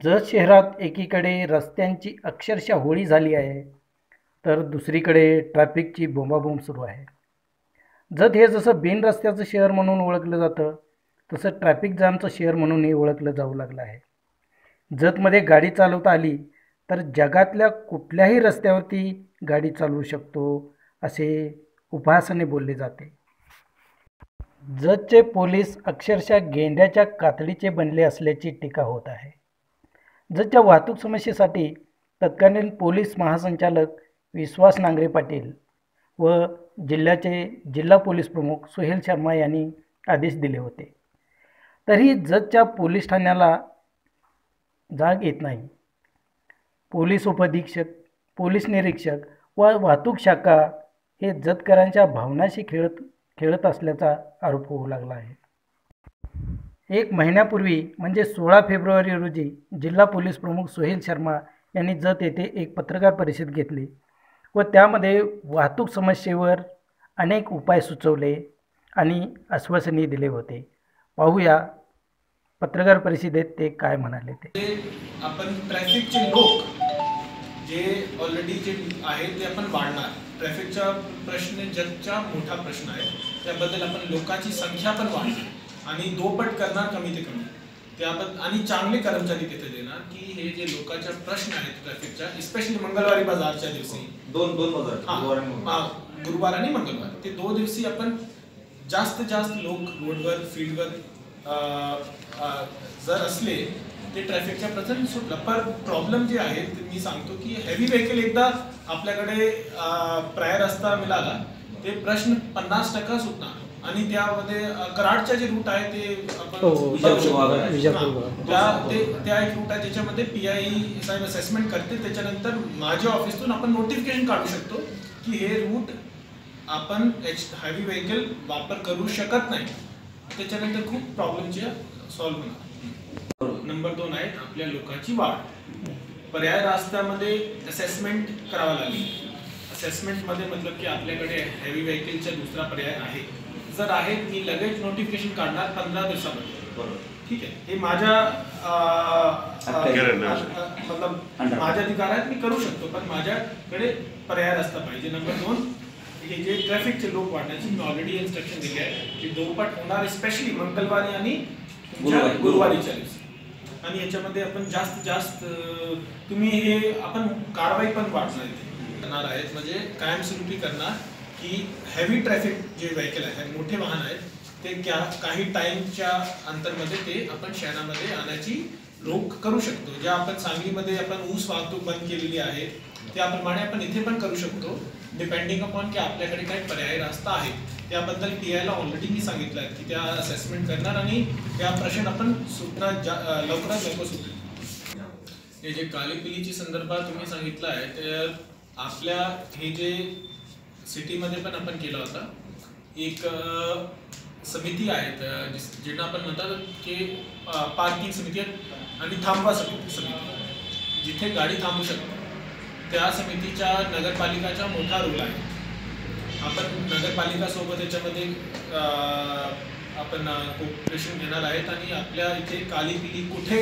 जत शहरात एकीकडे रस्त्यांची अक्षरशः होळी झाली आहे, तर दुसरीकडे ट्रॅफिकची बोंबाबोंब सुरू आहे. जत हे जसं बिन रस्त्याचं शहर म्हणून ओळखलं जातं, तसं ट्रॅफिक जामचं शहर म्हणूनही ओळखलं जाऊ लागलं आहे. जतमध्ये गाडी चालवता आली तर जगातल्या कुठल्याही रस्त्यावरती गाडी चालवू शकतो, असे उपहासाने बोलले जाते. जतचे पोलीस अक्षरशः गेंड्याच्या कातडीचे बनले असल्याची टीका होत आहे. जतच्या वाहतूक समस्येसाठी तत्कालीन पोलीस महासंचालक विश्वास नांगरे पाटील व जिल्ह्याचे जिल्हा पोलीस प्रमुख सुहेल शर्मा यांनी आदेश दिले होते. तरीही जतच्या पोलीस ठाण्याला जाग येत नाही. पोलीस उपअधीक्षक, पोलीस निरीक्षक व वाहतूक शाखा हे जतकरांच्या भावनाशी खेळत असल्याचा आरोप होऊ लागला आहे. 1 महिन्यापूर्वी म्हणजे 16 फेब्रुवारी रोजी जिल्हा पोलीस प्रमुख सुहेल शर्मा यांनी जत येथे एक पत्रकार परिषद घेतली व त्यामध्ये वाहतूक समस्येवर अनेक उपाय सुचवले आणि आश्वासनही दिले होते. पाहूया पत्रकार परिषदेत ते काय म्हणाले. ते आपण ट्रॅफिकचे लोक जे ऑलरेडी जे आहे ते आपण वाढणार. ट्रॅफिकचा प्रश्न जगचा मोठा प्रश्न आहे, त्याबद्दल आपण लोकांची संख्या पण वाढणार आणि दुप्पट करणार कमी ते कमी त्याबद्दल आणि चांगले कर्मचारी तिथे देणार की हे जे लोकांचे प्रश्न आहेत ट्रॅफिकच्या, स्पेशली मंगळवारी बाजारच्या दिवशी दोन गुरुवार आणि मंगळवार ते 2 दिवशी आपण जास्त लोक रोडवर फील्डवर जर असले ते ट्रॅफिकच्या प्रचंड सुटलं. पण प्रॉब्लेम जे आहे ते मी सांगतो की हेवी व्हेकल एकदा आपल्याकडे प्राय रस्ता मिळाला ते प्रश्न 50% सुटणार आणि त्यामध्ये कराडच्या जे रूट आहे ते आपण त्या एक रूट आहे ज्याच्यामध्ये PI साहेब असेसमेंट करते. त्याच्यानंतर माझ्या ऑफिसतून आपण नोटिफिकेशन काढू शकतो की हे रूट आपण हेवी व्हेकल वापर करू शकत नाही. त्याच्यानंतर खूप प्रॉब्लेमचे सॉल्व्ह होणार. नंबर 2 आहे आपल्या लोकांची वाढ. पर्याय रस्त्यामध्ये असेसमेंट करावा लागेल. असेसमेंटमध्ये मतलब की आपल्याकडे हेवी व्हेकलचा दुसरा पर्याय आहे. जर आहे मी लगेच नोटिफिकेशन काढणार 15 दिवसामध्ये. ठीक आहे, हे माझ्या मतलब माझ्या अधिकार आहेत, मी करू शकतो. पण माझ्याकडे पर्याय रस्ता पाहिजे. नंबर 2 हे जे ट्रॅफिकचे लोक वाढण्याची मी ऑलरेडी इन्स्ट्रक्शन दिले आहे की दुप्पट होणार, स्पेशली मंगळवारी आणि गुरुवारीच्या दिवशी. आणि याच्यामध्ये आपण जास्त तुम्ही हे आपण कारवाई पण वाढणार आहेत, म्हणजे कायमस्वरूपी करणार की हेवी ट्रॅफिक जे व्हेकल आहे, मोठे वाहन आहेत, ते काही टाइमच्या अंतरमध्ये ते आपण शहरामध्ये आणायची रोक करू शकतो. ज्या आपण सांगलीमध्ये आपण ऊस वाहतूक बंद केलेली आहे त्याप्रमाणे आपण इथे पण करू शकतो, डिपेंडिंग अपॉन की आपल्याकडे काही पर्यायी रस्ता आहे. त्याबद्दल PI ला ऑलरेडी मी सांगितलं आहे की त्या असेसमेंट करणार आणि त्या प्रश्न आपण सुटणार लवकरात लवकर सुटेल. हे जे काली पिलीची संदर्भात तुम्ही सांगितलं आहे तर आपल्या हे जे सिटीमध्ये पण आपण केला होता. एक समिती आहेत ज्यांना आपण म्हणतात की पार्किंग समिती आणि थांबवा समिती, जिथे गाडी थांबू शकतो त्या समितीच्या नगरपालिकाचा मोठा रोल आहे. आपण नगरपालिका सोबत याच्यामध्ये आपण कोऑपरेशन घेणार आहेत आणि आपल्या इथे काली पिली कुठे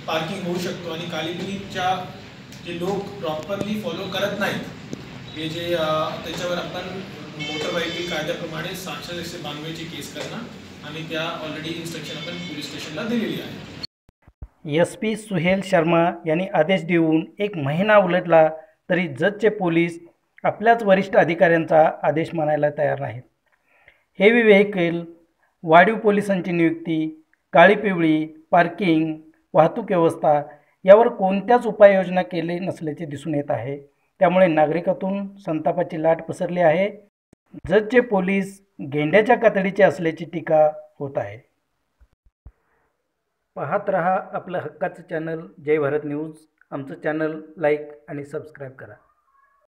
पार्किंग होऊ शकतो आणि काली पिलीच्या जे लोक प्रॉपरली फॉलो करत नाहीत हे जे त्याच्यावर आपण मोटर व्हेकल कायद्याप्रमाणे 792 केस करणार आणि त्या ऑलरेडी इन्स्ट्रक्शन आपण पोलीस स्टेशनला दिलेली आहे. SP सुहेल शर्मा यांनी आदेश देऊन 1 महिना उलटला तरी जतचे पोलीस आपल्याच वरिष्ठ अधिकाऱ्यांचा आदेश मानायला तयार नाहीत. हेवी व्हेकल, वाढीव पोलिसांची नियुक्ती, काळी पिवळी, पार्किंग, वाहतूक व्यवस्था यावर कोणत्याच उपाययोजना केली नसल्याचे दिसून येत आहे. त्यामुळे नागरिकातून संतापाची लाट पसरली आहे. जतचे पोलीस गेंड्याच्या कातडीचे असल्याची टीका होत आहे. पाहत रहा आपलं हक्काचं चॅनल जय भारत न्यूज. आमचं चॅनल लाईक आणि सबस्क्राईब करा.